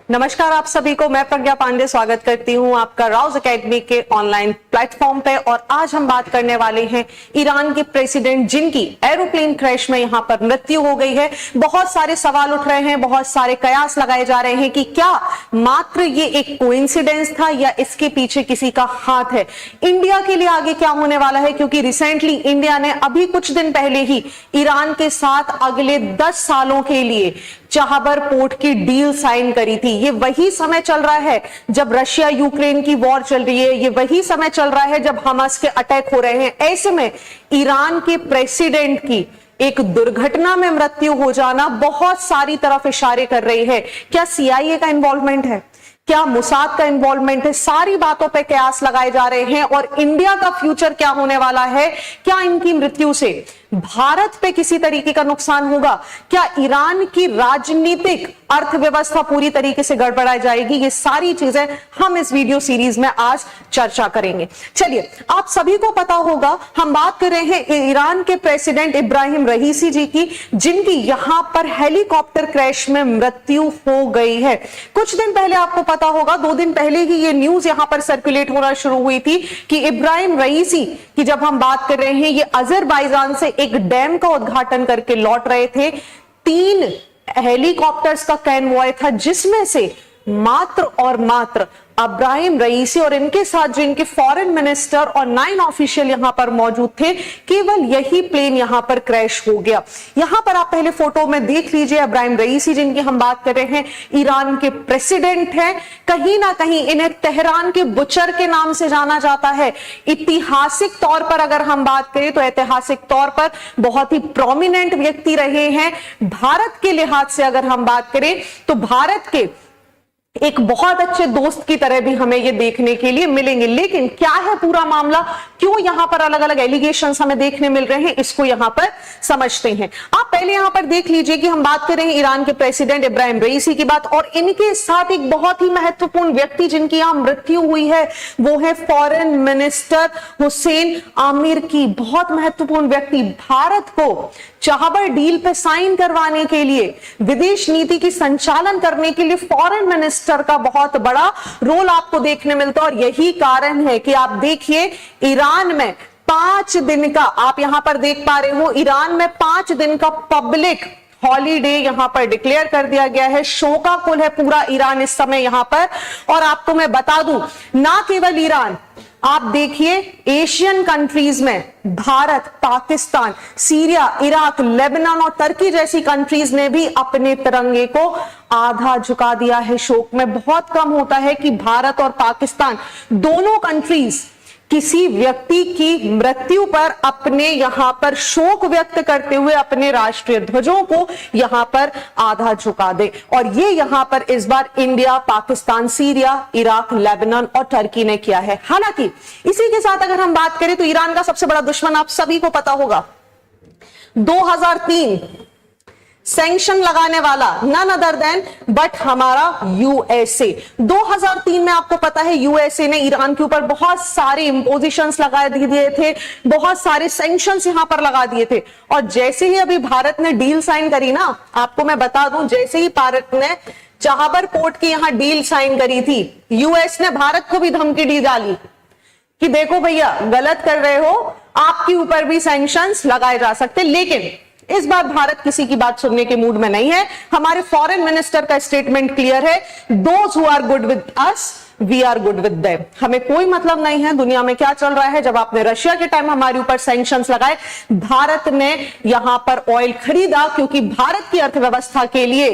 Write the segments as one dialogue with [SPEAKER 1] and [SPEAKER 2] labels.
[SPEAKER 1] नमस्कार आप सभी को, मैं प्रज्ञा पांडे स्वागत करती हूं आपका राउज एकेडमी के ऑनलाइन प्लेटफॉर्म पे। और आज हम बात करने वाले हैं ईरान के प्रेसिडेंट जिनकी एरोप्लेन क्रैश में यहां पर मृत्यु हो गई है। बहुत सारे सवाल उठ रहे हैं, बहुत सारे कयास लगाए जा रहे हैं कि क्या मात्र ये एक कोइंसिडेंस था या इसके पीछे किसी का हाथ है। इंडिया के लिए आगे क्या होने वाला है, क्योंकि रिसेंटली इंडिया ने अभी कुछ दिन पहले ही ईरान के साथ अगले 10 सालों के लिए चाहबर पोर्ट की डील साइन करी थी। ये वही समय चल रहा है जब रशिया यूक्रेन की वॉर चल रही है, ये वही समय चल रहा है जब हमास के अटैक हो रहे हैं। ऐसे में ईरान के प्रेसिडेंट की एक दुर्घटना में मृत्यु हो जाना बहुत सारी तरफ इशारे कर रही है। क्या सीआईए का इन्वॉल्वमेंट है, क्या मुसाद का इन्वॉल्वमेंट है, सारी बातों पे कयास लगाए जा रहे हैं। और इंडिया का फ्यूचर क्या होने वाला है, क्या इनकी मृत्यु से भारत पे किसी तरीके का नुकसान होगा, क्या ईरान की राजनीतिक अर्थव्यवस्था पूरी तरीके से गड़बड़ाई जाएगी, ये सारी चीजें हम इस वीडियो सीरीज में आज चर्चा करेंगे। चलिए, आप सभी को पता होगा हम बात कर रहे हैं ईरान के प्रेसिडेंट इब्राहिम रईसी जी की, जिनकी यहां पर हेलीकॉप्टर क्रैश में मृत्यु हो गई है। कुछ दिन पहले आपको पता होगा, 2 दिन पहले ही ये न्यूज यहां पर सर्कुलेट होना शुरू हुई थी कि इब्राहिम रईसी की जब हम बात कर रहे हैं, ये अजरबैजान से एक डैम का उद्घाटन करके लौट रहे थे। 3 हेलीकॉप्टर्स का कॉन्वॉय था, जिसमें से मात्र और मात्र इब्राहिम रईसी और इनके साथ जो इनके फॉरेन मिनिस्टर और 9 ऑफिशियल यहां पर मौजूद थे, केवल यही प्लेन यहां पर क्रैश हो गया। यहां पर आप पहले फोटो में देख लीजिए, इब्राहिम रईसी जिनकी हम बात कर रहे हैं, ईरान के प्रेसिडेंट हैं। कहीं ना कहीं इन्हें तेहरान के बुचर के नाम से जाना जाता है। ऐतिहासिक तौर पर अगर हम बात करें तो ऐतिहासिक तौर पर बहुत ही प्रोमिनेंट व्यक्ति रहे हैं। भारत के लिहाज से अगर हम बात करें तो भारत के एक बहुत अच्छे दोस्त की तरह भी हमें ये देखने के लिए मिलेंगे। लेकिन क्या है पूरा मामला, क्यों यहां पर अलग अलग एलिगेशंस हमें देखने मिल रहे हैं, इसको यहां पर समझते हैं। आप पहले यहां पर देख लीजिए कि हम बात कर रहे हैं ईरान के प्रेसिडेंट इब्राहिम रईसी की बात, और इनके साथ एक बहुत ही महत्वपूर्ण व्यक्ति जिनकी यहां मृत्यु हुई है, वो है फॉरेन मिनिस्टर हुसैन आमिर की। बहुत महत्वपूर्ण व्यक्ति, भारत को चाहबर डील पे साइन करवाने के लिए, विदेश नीति की संचालन करने के लिए फॉरेन मिनिस्टर का बहुत बड़ा रोल आपको देखने मिलता है। और यही कारण है कि आप देखिए ईरान में 5 दिन का, आप यहां पर देख पा रहे हो, ईरान में 5 दिन का पब्लिक हॉलीडे यहां पर डिक्लेयर कर दिया गया है। शोकाकुल है पूरा ईरान इस समय यहां पर। और आपको मैं बता दूं, ना केवल ईरान, आप देखिए एशियन कंट्रीज में Bharat, Pakistan, Syria, Iraq, Lebanon और तुर्की जैसी कंट्रीज ने भी अपने तिरंगे को आधा झुका दिया है शोक में। बहुत कम होता है कि भारत और पाकिस्तान दोनों कंट्रीज किसी व्यक्ति की मृत्यु पर अपने यहां पर शोक व्यक्त करते हुए अपने राष्ट्रीय ध्वजों को यहां पर आधा झुका दे। और ये यहां पर इस बार India, Pakistan, Syria, Iraq, Lebanon और तुर्की ने किया है। हालांकि इसी के साथ अगर हम बात करें तो ईरान का सबसे बड़ा दुश्मन आप सभी को पता होगा, 2003 सैंक्शन लगाने वाला नन अदर देन बट हमारा यूएसए। 2003 में आपको पता है यूएसए ने ईरान के ऊपर बहुत सारे इंपोजिशंस लगा दिए थे, बहुत सारे सैंक्शंस यहां पर लगा दिए थे। और जैसे ही अभी भारत ने डील साइन करी ना, आपको मैं बता दूं, जैसे ही भारत ने चाहबर पोर्ट की यहां डील साइन करी थी, यूएस ने भारत को भी धमकी दी डाली कि देखो भैया गलत कर रहे हो, आपके ऊपर भी सैंक्शंस लगाए जा सकते। लेकिन इस बार भारत किसी की बात सुनने के मूड में नहीं है। हमारे फॉरेन मिनिस्टर का स्टेटमेंट क्लियर है, those who are good with us we are good with them. हमें कोई मतलब नहीं है दुनिया में क्या चल रहा है। जब आपने रशिया के टाइम हमारे ऊपर सैंक्शंस लगाए, भारत ने यहां पर ऑयल खरीदा, क्योंकि भारत की अर्थव्यवस्था के लिए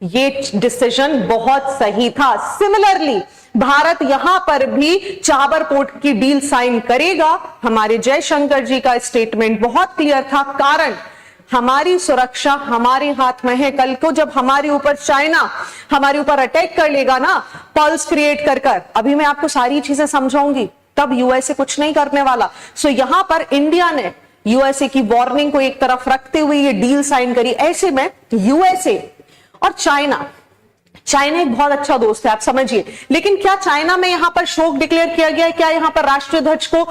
[SPEAKER 1] ये डिसीजन बहुत सही था। सिमिलरली भारत यहां पर भी चाहबर पोर्ट की डील साइन करेगा। हमारे जयशंकर जी का स्टेटमेंट बहुत क्लियर था, कारण हमारी सुरक्षा हमारे हाथ में है। कल को जब हमारे ऊपर चाइना हमारे ऊपर अटैक कर लेगा ना, पल्स क्रिएट कर कर, अभी मैं आपको सारी चीजें समझाऊंगी, तब यूएसए कुछ नहीं करने वाला। सो यहां पर इंडिया ने यूएसए की वार्निंग को एक तरफ रखते हुए ये डील साइन करी। ऐसे में यूएसए और चाइना एक बहुत अच्छा दोस्त है, आप समझिए। लेकिन क्या चाइना में यहां पर शोक डिक्लेयर किया गया है, क्या यहां पर राष्ट्रीय ध्वज को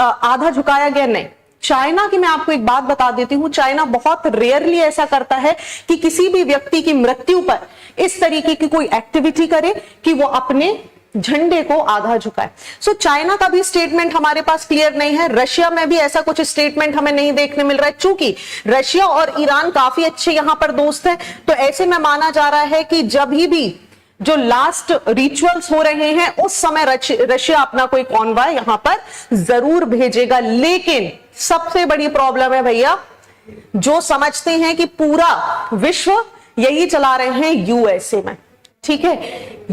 [SPEAKER 1] आधा झुकाया गया? नहीं। चाइना की मैं आपको एक बात बता देती हूं, चाइना बहुत रेयरली ऐसा करता है कि किसी भी व्यक्ति की मृत्यु पर इस तरीके की कोई एक्टिविटी करे कि वो अपने झंडे को आधा झुकाए। सो चाइना का भी स्टेटमेंट हमारे पास क्लियर नहीं है। रशिया में भी ऐसा कुछ स्टेटमेंट हमें नहीं देखने मिल रहा है। चूंकि रशिया और ईरान काफी अच्छे यहां पर दोस्त हैं, तो ऐसे में माना जा रहा है कि जब भी जो लास्ट रिचुअल्स हो रहे हैं उस समय रशिया अपना कोई कॉन्वॉय यहां पर जरूर भेजेगा। लेकिन सबसे बड़ी प्रॉब्लम है भैया, जो समझते हैं कि पूरा विश्व यही चला रहे हैं यूएसए में, ठीक है,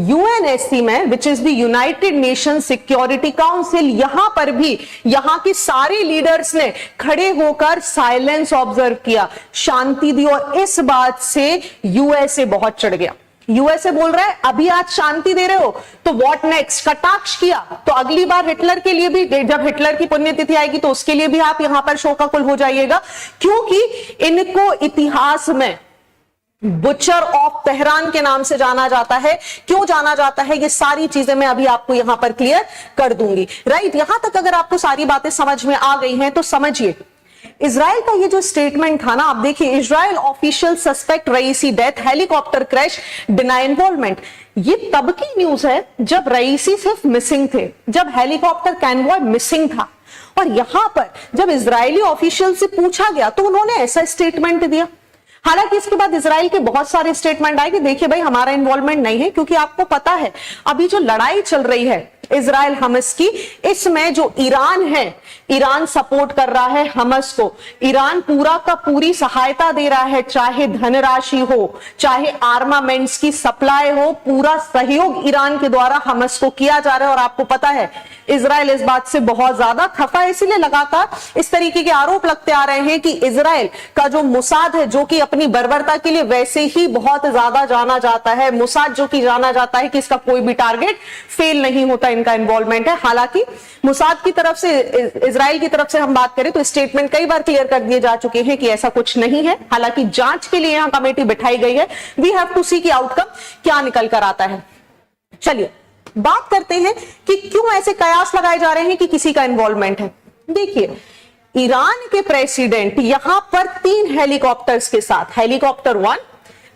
[SPEAKER 1] यूएनएससी में, which is the United nation security council, यहां पर भी यहां के सारे लीडर्स ने खड़े होकर साइलेंस ऑब्जर्व किया, शांति दी, और इस बात से यूएसए बहुत चढ़ गया। यूएसए बोल रहा है अभी आज शांति दे रहे हो तो व्हाट नेक्स्ट, कटाक्ष किया तो अगली बार हिटलर के लिए भी, जब हिटलर की पुण्यतिथि आएगी तो उसके लिए भी आप यहां पर शोकाकुल हो जाइएगा, क्योंकि इनको इतिहास में बुचर ऑफ तेहरान के नाम से जाना जाता है। क्यों जाना जाता है, ये सारी चीजें मैं अभी आपको यहां पर क्लियर कर दूंगी। राइट, यहां तक अगर आपको सारी बातें समझ में आ गई हैं तो समझिए, इजराइल का ये जो स्टेटमेंट था ना, आप देखिए, Israel official suspect Raisi death, helicopter crash, deny involvement. ये तब की न्यूज है जब रईसी सिर्फ मिसिंग थे, जब हेलीकॉप्टर कैनवॉय मिसिंग था, और यहां पर जब इजरायली ऑफिशियल से पूछा गया तो उन्होंने ऐसा स्टेटमेंट दिया। हालांकि इसके बाद इजराइल के बहुत सारे स्टेटमेंट आए कि देखिए भाई हमारा इन्वॉल्वमेंट नहीं है, क्योंकि आपको पता है अभी जो लड़ाई चल रही है इजराइल हमस की, इसमें जो ईरान है, ईरान सपोर्ट कर रहा है हमस को, ईरान पूरा का पूरी सहायता दे रहा है, चाहे धनराशि हो, चाहे आर्मामेंट्स की सप्लाई हो, पूरा सहयोग ईरान के द्वारा हमस को किया जा रहा है। और आपको पता है इजराइल इस बात से बहुत ज्यादा खफा है, इसीलिए लगातार इस तरीके के आरोप लगते आ रहे हैं कि इजराइल का जो मुसाद है, जो कि अपनी बर्बरता के लिए वैसे ही बहुत ज्यादा जाना जाता है, मुसाद जो कि जाना जाता है कि इसका कोई भी टारगेट फेल नहीं होता, इनका इन्वॉल्वमेंट है। हालांकि मुसाद की तरफ से, इजराइल की तरफ से हम बात करें तो स्टेटमेंट कई बार क्लियर कर दिए जा चुके हैं कि ऐसा कुछ नहीं है। हालांकि जांच के लिए यहां कमेटी बिठाई गई है, वी हैव टू सी कि आउटकम क्या निकल कर आता है। चलिए बात करते हैं कि क्यों ऐसे कयास लगाए जा रहे हैं कि किसी का इन्वॉल्वमेंट है। देखिए, ईरान के प्रेसिडेंट यहां पर 3 हेलीकॉप्टर्स के साथ, हेलीकॉप्टर 1,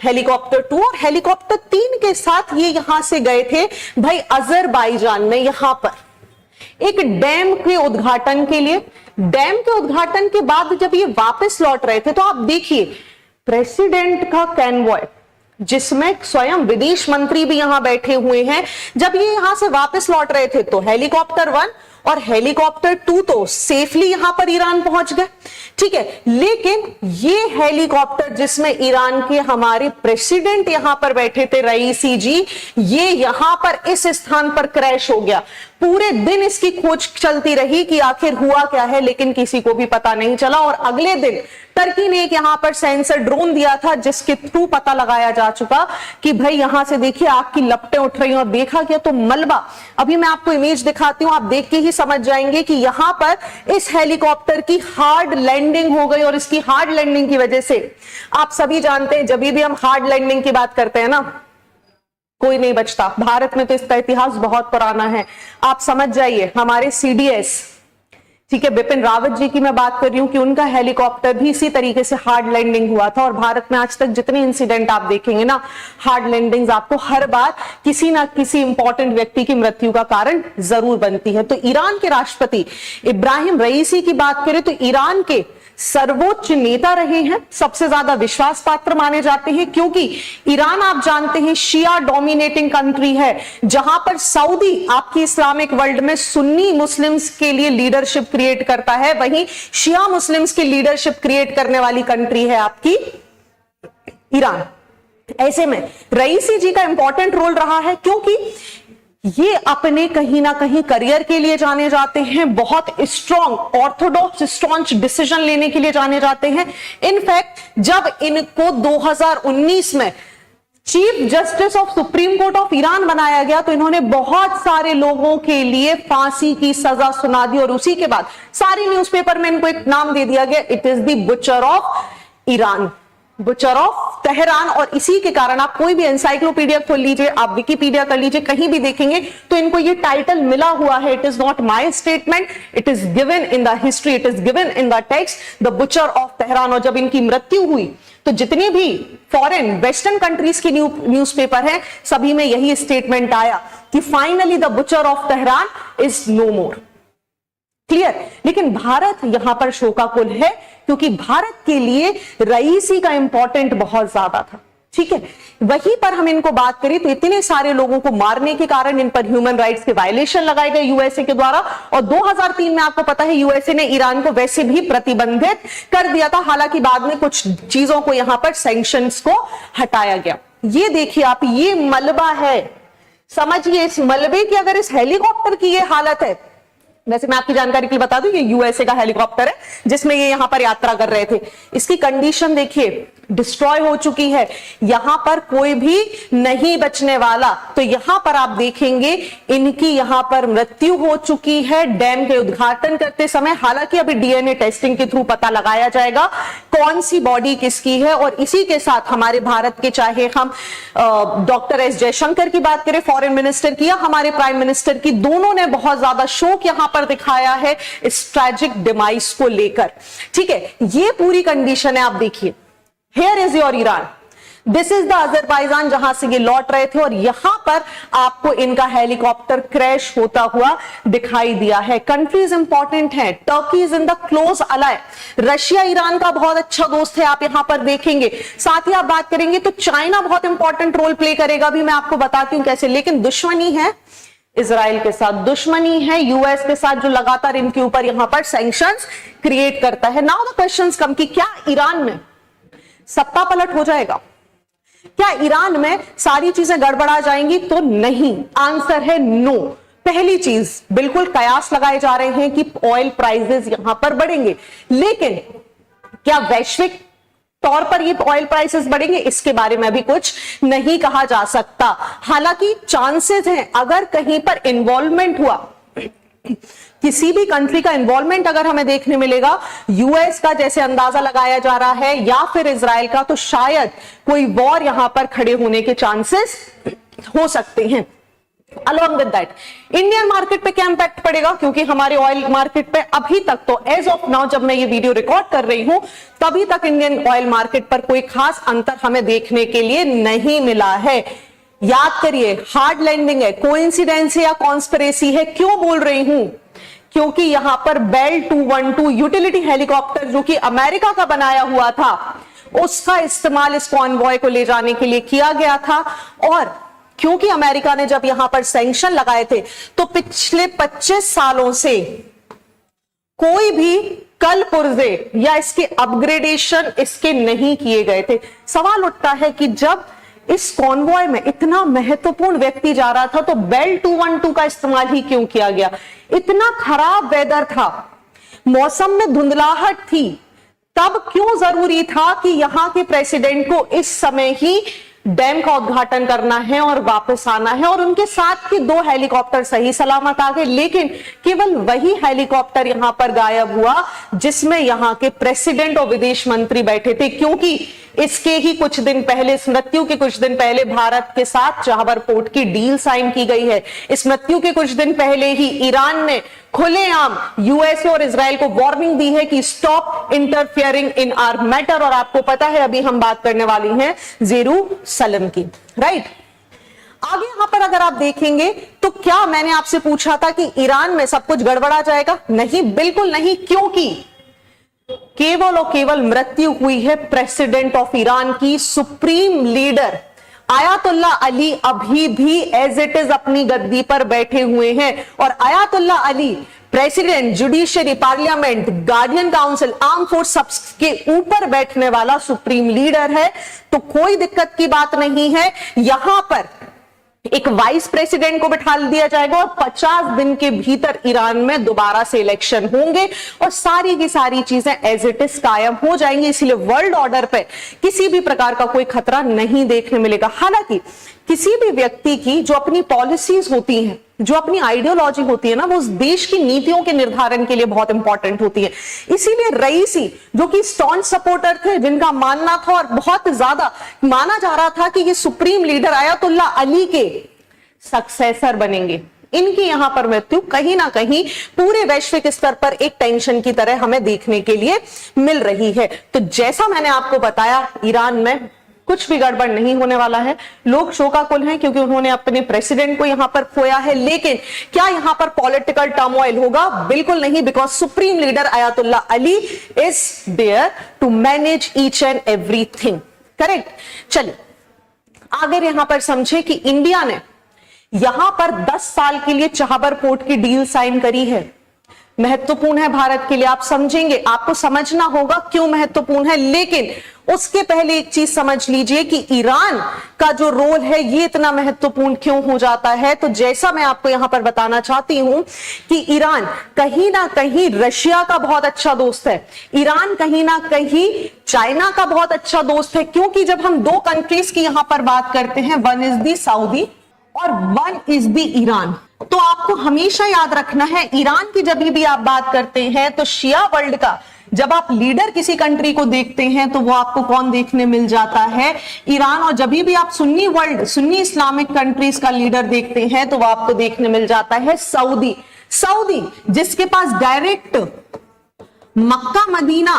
[SPEAKER 1] हेलीकॉप्टर 2 और हेलीकॉप्टर 3 के साथ ये यहां से गए थे भाई अजरबैजान में, यहां पर एक डैम के उद्घाटन के लिए। डैम के उद्घाटन के बाद जब ये वापस लौट रहे थे तो आप देखिए प्रेसिडेंट का कैनवॉय, जिसमें स्वयं विदेश मंत्री भी यहां बैठे हुए हैं, जब ये यहां से वापस लौट रहे थे तो हेलीकॉप्टर 1 और हेलीकॉप्टर 2 तो सेफली यहां पर ईरान पहुंच गए, ठीक है। लेकिन ये हेलीकॉप्टर जिसमें ईरान के हमारे प्रेसिडेंट यहां पर बैठे थे, रईसी जी, ये यहां पर इस स्थान पर क्रैश हो गया। पूरे दिन इसकी खोज चलती रही कि आखिर हुआ क्या है, लेकिन किसी को भी पता नहीं चला। और अगले दिन टर्की ने एक यहां पर सेंसर ड्रोन दिया था, जिसके थ्रू पता लगाया जा चुका कि भाई यहां से देखिए आग की लपटें उठ रही हैं, और देखा गया तो मलबा, अभी मैं आपको इमेज दिखाती हूं, आप देख के ही समझ जाएंगे कि यहां पर इस हेलीकॉप्टर की हार्ड लैंडिंग हो गई। और इसकी हार्ड लैंडिंग की वजह से आप सभी जानते हैं, जब भी हम हार्ड लैंडिंग की बात करते हैं ना, कोई नहीं बचता। भारत में तो इसका इतिहास बहुत पुराना है, आप समझ जाइए। हमारे सीडीएस, ठीक है, बिपिन रावत जी की मैं बात कर रही हूं कि उनका हेलीकॉप्टर भी इसी तरीके से हार्ड लैंडिंग हुआ था। और भारत में आज तक जितने इंसिडेंट आप देखेंगे ना, हार्ड लैंडिंग्स आपको हर बार किसी ना किसी इंपॉर्टेंट व्यक्ति की मृत्यु का कारण जरूर बनती है। तो ईरान के राष्ट्रपति इब्राहिम रईसी की बात करें तो ईरान के सर्वोच्च नेता रहे हैं, सबसे ज्यादा विश्वास पात्र माने जाते हैं, क्योंकि ईरान आप जानते हैं शिया डोमिनेटिंग कंट्री है, जहां पर सऊदी आपकी इस्लामिक वर्ल्ड में सुन्नी मुस्लिम्स के लिए लीडरशिप क्रिएट करता है, वहीं शिया मुस्लिम्स की लीडरशिप क्रिएट करने वाली कंट्री है आपकी ईरान। ऐसे में रईसी जी का इंपॉर्टेंट रोल रहा है, क्योंकि ये अपने कहीं ना कहीं करियर के लिए जाने जाते हैं, बहुत स्ट्रॉन्ग ऑर्थोडॉक्स स्ट्रॉन्ग डिसीजन लेने के लिए जाने जाते हैं। इनफैक्ट जब इनको 2019 में chief justice of supreme court of Iran बनाया गया तो इन्होंने बहुत सारे लोगों के लिए फांसी की सजा सुना दी, और उसी के बाद सारी न्यूज़पेपर में इनको एक नाम दे दिया गया, it is the butcher of Iran. Butcher of Tehran. और इसी के कारण आप कोई भी एनसाइक्लोपीडिया खोल लीजिए, आप विकिपीडिया कर लीजिए, कहीं भी देखेंगे तो इनको ये टाइटल मिला हुआ है। It is not my statement, it is given in the history, it is given in the text, the butcher of Tehran. और जब इनकी मृत्यु हुई तो जितनी भी फॉरेन वेस्टर्न कंट्रीज की न्यूज़पेपर हैं, सभी में यही स्टेटमेंट आया कि finally the butcher of Tehran is no more. Clear. लेकिन भारत यहां पर शोकाकुल है क्योंकि भारत के लिए रईसी का इंपॉर्टेंट बहुत ज्यादा था। ठीक है, वहीं पर हम इनको बात करें तो इतने सारे लोगों को मारने के कारण इन पर ह्यूमन राइट्स के वायलेशन लगाए गए यूएसए के द्वारा। और 2003 में आपको पता है यूएसए ने ईरान को वैसे भी प्रतिबंधित कर दिया था, हालांकि बाद में कुछ चीजों को यहां पर सैंक्शंस को हटाया गया। ये देखिए आप, ये मलबा है, समझिए इस मलबे की अगर इस हेलीकॉप्टर की ये हालत है, वैसे मैं आपकी जानकारी के लिए बता दूं ये यूएसए का हेलीकॉप्टर है जिसमें ये यहां पर यात्रा कर रहे थे। इसकी कंडीशन देखिए, डिस्ट्रॉय हो चुकी है, यहां पर कोई भी नहीं बचने वाला। तो यहां पर आप देखेंगे इनकी यहां पर मृत्यु हो चुकी है डैम के उद्घाटन करते समय। हालांकि अभी डीएनए टेस्टिंग के थ्रू पता लगाया जाएगा कौन सी बॉडी किसकी है। और इसी के साथ हमारे भारत के, चाहे हम डॉक्टर एस जयशंकर की बात करें फॉरेन मिनिस्टर की, या हमारे प्राइम मिनिस्टर की, दोनों ने बहुत ज्यादा शोक यहां पर दिखाया है इस ट्रैजिक डिमाइस को लेकर। ठीक है, ये पूरी कंडीशन है। आप देखिए, Here is your Iran. This is the Azerbaijan जहां से ये लौट रहे थे और यहां पर आपको इनका हेलीकॉप्टर क्रैश होता हुआ दिखाई दिया है। कंट्रीज इंपॉर्टेंट है, Turkey is in the close ally, Russia Iran का बहुत अच्छा दोस्त है, आप यहां पर देखेंगे। साथ ही आप बात करेंगे तो चाइना बहुत इंपॉर्टेंट रोल प्ले करेगा, भी मैं आपको बताती हूं कैसे। लेकिन दुश्मनी है इजराइल के साथ, दुश्मनी है यूएस के साथ जो लगातार इनके ऊपर यहां पर सैंक्शंस क्रिएट करता है। नाउ द क्वेश्चंस कम कि क्या ईरान में सत्ता पलट हो जाएगा? क्या ईरान में सारी चीजें गड़बड़ा जाएंगी? तो नहीं, आंसर है नो। पहली चीज, बिल्कुल कयास लगाए जा रहे हैं कि ऑयल प्राइसेस यहां पर बढ़ेंगे, लेकिन क्या वैश्विक तौर पर ये ऑयल प्राइसेस बढ़ेंगे? इसके बारे में भी कुछ नहीं कहा जा सकता। हालांकि चांसेस हैं, अगर कहीं पर इन्वॉल्वमेंट हुआ, किसी भी कंट्री का इन्वॉल्वमेंट अगर हमें देखने मिलेगा, यूएस का जैसे अंदाजा लगाया जा रहा है या फिर इजराइल का, तो शायद कोई वॉर यहां पर खड़े होने के चांसेस हो सकते हैं। Along with that Indian market पे क्या इंपैक्ट पड़ेगा? क्योंकि हमारे ऑयल मार्केट पे अभी तक तो एज ऑफ नाउ, जब मैं ये वीडियो रिकॉर्ड कर रही हूं, तभी तक इंडियन ऑयल मार्केट पर कोई खास अंतर हमें देखने के लिए नहीं मिला है। याद करिए, हार्ड लैंडिंग है, कोइंसिडेंस है या कॉन्स्पिरेसी है? क्यों बोल रही हूं? क्योंकि यहां पर बेल 212 यूटिलिटी हेलीकॉप्टर जो कि अमेरिका का बनाया हुआ था, उसका इस्तेमाल इस कॉन्वॉय को ले जाने के लिए किया गया था। और क्योंकि अमेरिका ने जब यहां पर सैंक्शन लगाए थे तो पिछले 25 सालों से कोई भी कल पुर्जे या इसके अपग्रेडेशन इसके नहीं किए गए थे। सवाल उठता है कि जब इस कॉन्वॉय में इतना महत्वपूर्ण व्यक्ति जा रहा था तो बेल 212 का इस्तेमाल ही क्यों किया गया? इतना खराब वेदर था, मौसम में धुंधलाहट थी, तब क्यों जरूरी था कि यहां के प्रेसिडेंट को इस समय ही डैम का उद्घाटन करना है और वापस आना है? और उनके साथ के 2 हेलीकॉप्टर सही सलामत आ गए, लेकिन केवल वही हेलीकॉप्टर यहां पर गायब हुआ जिसमें यहां के प्रेसिडेंट और विदेश मंत्री बैठे थे। क्योंकि इसके ही कुछ दिन पहले, इस मृत्यु के कुछ दिन पहले भारत के साथ चाबर पोर्ट की डील साइन की गई है। इस मृत्यु के कुछ दिन पहले ही ईरान ने खुलेआम यूएसए और इजराइल को वार्निंग दी है कि stop interfering in our matter. और आपको पता है अभी हम बात करने वाली हैं जेरूसलम की, राइट। आगे यहां पर अगर आप देखेंगे तो क्या मैंने आपसे पूछा था कि ईरान में सब कुछ गड़बड़ा जाएगा? नहीं, बिल्कुल नहीं, क्योंकि केवल और केवल मृत्यु हुई है प्रेसिडेंट ऑफ ईरान की। सुप्रीम लीडर आयतुल्ला अली अभी भी एज इट इज अपनी गद्दी पर बैठे हुए हैं। और ayatollah Ali president, judiciary, parliament, guardian council, arm force सबके ऊपर बैठने वाला सुप्रीम लीडर है। तो कोई दिक्कत की बात नहीं है, यहां पर एक वाइस प्रेसिडेंट को बिठा दिया जाएगा और 50 दिन के भीतर ईरान में दोबारा से इलेक्शन होंगे और सारी की सारी चीजें एज इट इज कायम हो जाएंगी। इसलिए वर्ल्ड ऑर्डर पे किसी भी प्रकार का कोई खतरा नहीं देखने मिलेगा। हालांकि किसी भी व्यक्ति की जो अपनी पॉलिसीज होती हैं जो अपनी आइडियोलॉजी होती है ना, वो उस देश की नीतियों के निर्धारण के लिए बहुत इंपॉर्टेंट होती है। इसीलिए रईसी जो कि स्टॉन्च सपोर्टर थे, जिनका मानना था और बहुत ज्यादा माना जा रहा था कि ये सुप्रीम लीडर आयतुल्ला अली के सक्सेसर बनेंगे, इनकी यहां पर मृत्यु कहीं ना कहीं पूरे वैश्विक स्तर पर एक टेंशन की तरह हमें देखने के लिए मिल रही है। तो जैसा मैंने आपको बताया, ईरान में कुछ भी गड़बड़ नहीं होने वाला है। लोग शोकाकुल हैं क्योंकि उन्होंने अपने प्रेसिडेंट को यहां पर खोया है, लेकिन क्या यहां पर पॉलिटिकल टर्मोइल होगा? बिल्कुल नहीं, because supreme leader Ayatollah Ali is there to manage each and everything. Correct. चलिए आगे यहां पर समझे कि इंडिया ने यहां पर 10 साल के लिए चाबहार पोर्ट की डील साइन करी है। महत्वपूर्ण है भारत के लिए, आप समझेंगे, आपको समझना होगा क्यों महत्वपूर्ण है। लेकिन उसके पहले एक चीज समझ लीजिए कि ईरान का जो रोल है ये इतना महत्वपूर्ण क्यों हो जाता है। तो जैसा मैं आपको यहां पर बताना चाहती हूं कि ईरान कहीं ना कहीं रशिया का बहुत अच्छा दोस्त है, ईरान कहीं ना कहीं चाइना का बहुत अच्छा दोस्त है, क्योंकि जब हम दो कंट्रीज की यहां पर बात करते हैं, वन इज दी सऊदी और वन इज दी ईरान, तो आपको हमेशा याद रखना है ईरान की जब भी आप बात करते हैं तो शिया वर्ल्ड का जब आप लीडर किसी कंट्री को देखते हैं तो वो आपको कौन देखने मिल जाता है? ईरान। और जब भी आप Sunni world, Sunni Islamic countries का लीडर देखते हैं तो वो आपको देखने मिल जाता है सऊदी। सऊदी जिसके पास डायरेक्ट मक्का मदीना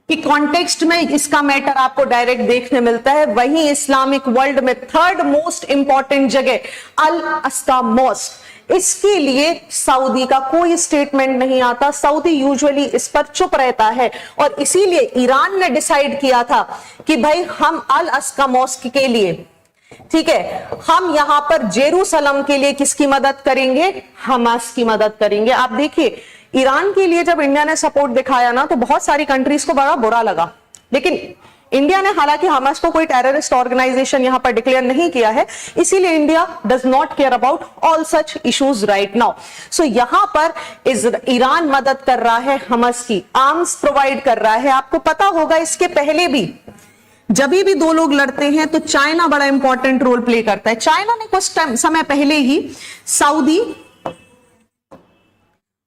[SPEAKER 1] कि कॉन्टेक्स्ट में इसका मैटर आपको डायरेक्ट देखने मिलता है। वहीं इस्लामिक वर्ल्ड में थर्ड मोस्ट इंपॉर्टेंट जगह अल अस्का मॉस्क, इसके लिए सऊदी का कोई स्टेटमेंट नहीं आता। सऊदी यूजुअली इस पर चुप रहता है और इसीलिए ईरान ने डिसाइड किया था कि भाई हम अल अस्का मॉस्क के लिए, ठीक है, हम यहां पर जेरूसलम के लिए किसकी मदद करेंगे? हमास की मदद करेंगे। आप देखिए ईरान के लिए जब इंडिया ने सपोर्ट दिखाया ना तो बहुत सारी कंट्रीज को बड़ा बुरा लगा, लेकिन इंडिया ने हालांकि हमास को कोई टेररिस्ट ऑर्गेनाइजेशन यहां पर डिक्लेयर नहीं किया है, इसीलिए India does not care about all such issues right now. So यहां पर ईरान मदद कर रहा है हमास की, आर्म्स प्रोवाइड कर रहा है। आपको पता होगा इसके पहले भी जब भी दो लोग लड़ते हैं तो चाइना बड़ा इंपॉर्टेंट रोल प्ले करता है। चाइना ने कुछ समय पहले ही सऊदी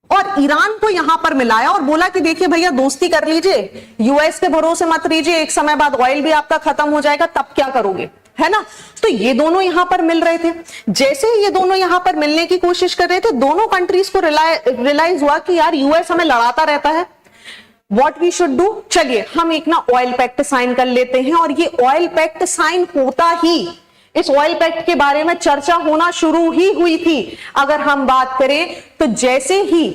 [SPEAKER 1] और ईरान को यहां पर मिलाया और बोला कि देखिए भैया दोस्ती कर लीजिए, यूएस के भरोसे मत रहिए, एक समय बाद ऑयल भी आपका खत्म हो जाएगा, तब क्या करोगे, है ना। तो ये दोनों यहां पर मिल रहे थे। जैसे ही ये दोनों यहां पर मिलने की कोशिश कर रहे थे, दोनों कंट्रीज को रियलाइज हुआ कि यार यूएस हमें लड़ाता रहता है, व्हाट वी शुड डू, चलिए हम एक ना ऑयल पैक्ट साइन कर लेते हैं। और ये ऑयल पैक्ट साइन होता ही इस ऑयल पैक्ट के बारे में चर्चा होना शुरू ही हुई थी। अगर हम बात करें तो जैसे ही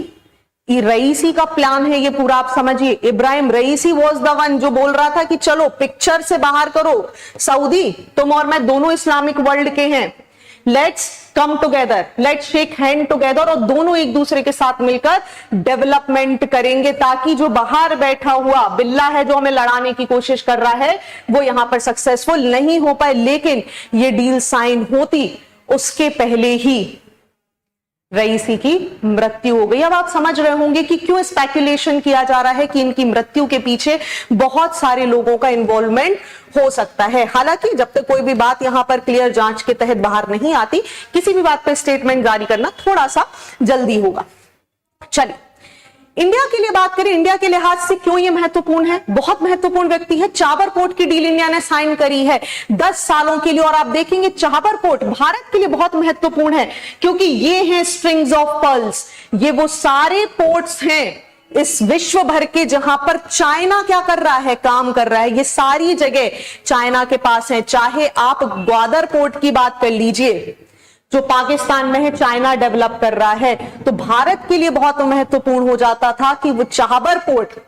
[SPEAKER 1] रईसी का प्लान है ये पूरा, आप समझिए, इब्राहिम रईसी वाज द वन जो बोल रहा था कि चलो पिक्चर से बाहर करो सऊदी, तुम और मैं दोनों इस्लामिक वर्ल्ड के हैं, let's come together, let's shake hand together, और दोनों एक दूसरे के साथ मिलकर डेवलपमेंट करेंगे ताकि जो बाहर बैठा हुआ बिल्ला है जो हमें लड़ाने की कोशिश कर रहा है वो यहां पर सक्सेसफुल नहीं हो पाए। लेकिन ये डील साइन होती उसके पहले ही रईसी की मृत्यु हो गई। अब आप समझ रहे होंगे कि क्यों स्पेकुलेशन किया जा रहा है कि इनकी मृत्यु के पीछे बहुत सारे लोगों का इन्वॉल्वमेंट हो सकता है। हालांकि जब तक कोई भी बात यहां पर क्लियर जांच के तहत बाहर नहीं आती, किसी भी बात पर स्टेटमेंट जारी करना थोड़ा सा जल्दी होगा। चलिए इंडिया के लिए बात करें, इंडिया के लिहाज से क्यों ये महत्वपूर्ण है? बहुत महत्वपूर्ण व्यक्ति है। चाबहार पोर्ट की डील इंडिया ने साइन करी है 10 सालों के लिए, और आप देखेंगे चाबहार पोर्ट भारत के लिए बहुत महत्वपूर्ण है क्योंकि ये हैं स्ट्रिंग्स ऑफ पर्ल्स। ये वो सारे पोर्ट्स हैं इस विश्व भर के जहां पर चाइना क्या कर रहा है, काम कर रहा है, ये सारी जगह चाइना के पास है। चाहे आप ग्वादर पोर्ट की बात कर लीजिए जो पाकिस्तान में है, चाइना डेवलप कर रहा है, तो भारत के लिए बहुत महत्वपूर्ण हो जाता था कि वो चाबहार पोर्ट,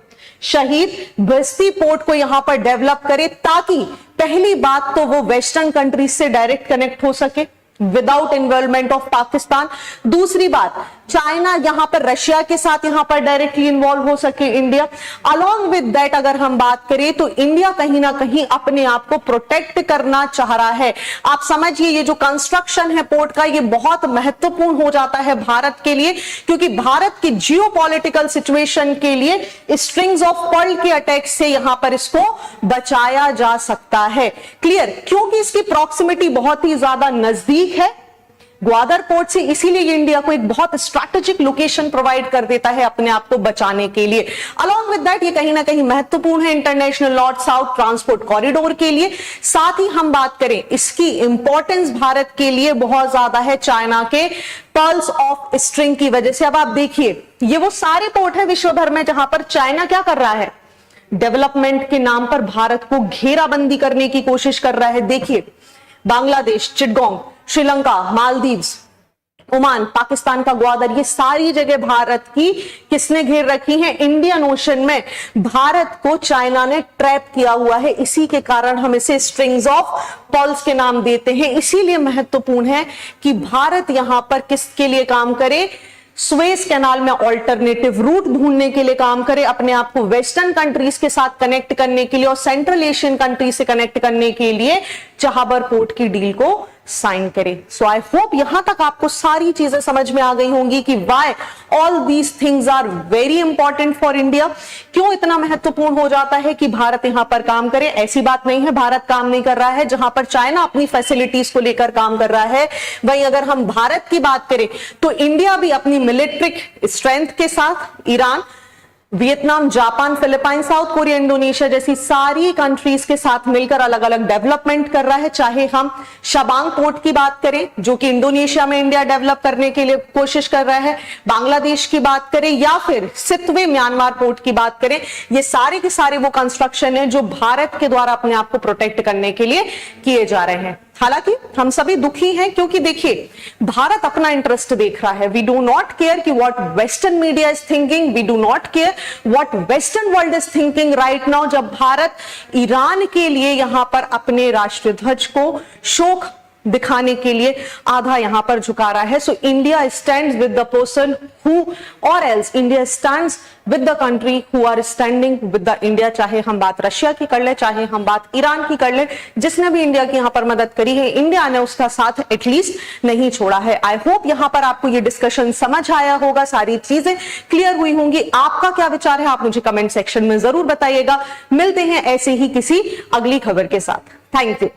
[SPEAKER 1] शहीद बस्ती पोर्ट को यहां पर डेवलप करे ताकि पहली बात तो वो वेस्टर्न कंट्रीज से डायरेक्ट कनेक्ट हो सके विदाउट इन्वॉल्वमेंट ऑफ पाकिस्तान। दूसरी बात, चाइना यहां पर रशिया के साथ यहां पर डायरेक्टली इन्वॉल्व हो सके इंडिया। अलॉन्ग विद दैट अगर हम बात करें तो इंडिया कहीं ना कहीं अपने आप को प्रोटेक्ट करना चाह रहा है। आप समझिए ये जो कंस्ट्रक्शन है पोर्ट का, ये बहुत महत्वपूर्ण हो जाता है भारत के लिए क्योंकि भारत की जियोपॉलिटिकल सिचुएशन के लिए स्ट्रिंग्स ऑफ पर्ल के अटैक से यहां पर इसको बचाया जा सकता है। क्लियर? क्योंकि इसकी प्रॉक्सिमिटी बहुत ही ज्यादा नजदीक है, ग्वादर पोर्ट से, इसीलिए इंडिया को एक बहुत स्ट्रैटेजिक लोकेशन प्रोवाइड कर देता है अपने आप को बचाने के लिए। अलॉन्ग विद दैट ये कहीं ना कहीं महत्वपूर्ण है international north south transport corridor के लिए। साथ ही हम बात करें इसकी इंपॉर्टेंस भारत के लिए बहुत ज्यादा है चाइना के पर्ल्स ऑफ स्ट्रिंग की वजह से। अब आप देखिए ये वो सारे पोर्ट है विश्व भर में जहां पर चाइना क्या कर रहा है, डेवलपमेंट के नाम पर भारत को घेराबंदी करने की कोशिश कर रहा है। देखिए बांग्लादेश, चिटगोंग, श्रीलंका, मालदीव्स, ओमान, पाकिस्तान का ग्वादर, ये सारी जगह भारत की किसने घेर रखी है, इंडियन ओशन में भारत को चाइना ने ट्रैप किया हुआ है। इसी के कारण हम इसे स्ट्रिंग्स ऑफ पर्ल्स के नाम देते हैं। इसीलिए महत्वपूर्ण है कि भारत यहां पर किसके लिए काम करे, सुएज कैनाल में ऑल्टरनेटिव रूट ढूंढने के लिए काम करे, अपने आप को वेस्टर्न कंट्रीज के साथ कनेक्ट करने के लिए और सेंट्रल एशियन कंट्रीज से कनेक्ट करने के लिए चाहबर पोर्ट की डील को साइन करे। सो आई होप यहां तक आपको सारी चीजें समझ में आ गई होंगी कि why all these things are very important for India, क्यों इतना महत्वपूर्ण हो जाता है कि भारत यहां पर काम करे। ऐसी बात नहीं है भारत काम नहीं कर रहा है, जहां पर चाइना अपनी फैसिलिटीज को लेकर काम कर रहा है, वहीं अगर हम भारत की बात करें तो इंडिया भी अपनी मिलिट्री स्ट्रेंथ के साथ Iran, Vietnam, Japan, Philippine, south Korea, Indonesia जैसी सारी कंट्रीज के साथ मिलकर अलग अलग डेवलपमेंट कर रहा है। चाहे हम शबांग पोर्ट की बात करें जो कि इंडोनेशिया में इंडिया डेवलप करने के लिए कोशिश कर रहा है, बांग्लादेश की बात करें या फिर सितवे म्यांमार पोर्ट की बात करें, ये सारे के सारे वो कंस्ट्रक्शन है जो भारत के द्वारा अपने आप को प्रोटेक्ट करने के लिए किए जा रहे हैं। हालांकि हम सभी दुखी हैं क्योंकि देखिए भारत अपना इंटरेस्ट देख रहा है। वी डू नॉट केयर कि what western media is thinking, we do not care what western world is thinking right now, जब भारत ईरान के लिए यहां पर अपने राष्ट्रीय ध्वज को शोक दिखाने के लिए आधा यहां पर झुका रहा है। So India stands with the person who or else India stands with the country who are standing with the India. चाहे हम बात रशिया की कर ले, चाहे हम बात ईरान की कर ले, जिसने भी इंडिया की यहां पर मदद करी है इंडिया ने उसका साथ एटलीस्ट नहीं छोड़ा है। आई होप यहां पर आपको ये डिस्कशन समझ आया होगा, सारी चीजें क्लियर हुई होंगी। आपका क्या विचार है आप मुझे कमेंट सेक्शन में जरूर बताइएगा। मिलते हैं ऐसे ही किसी अगली खबर के साथ। Thank you.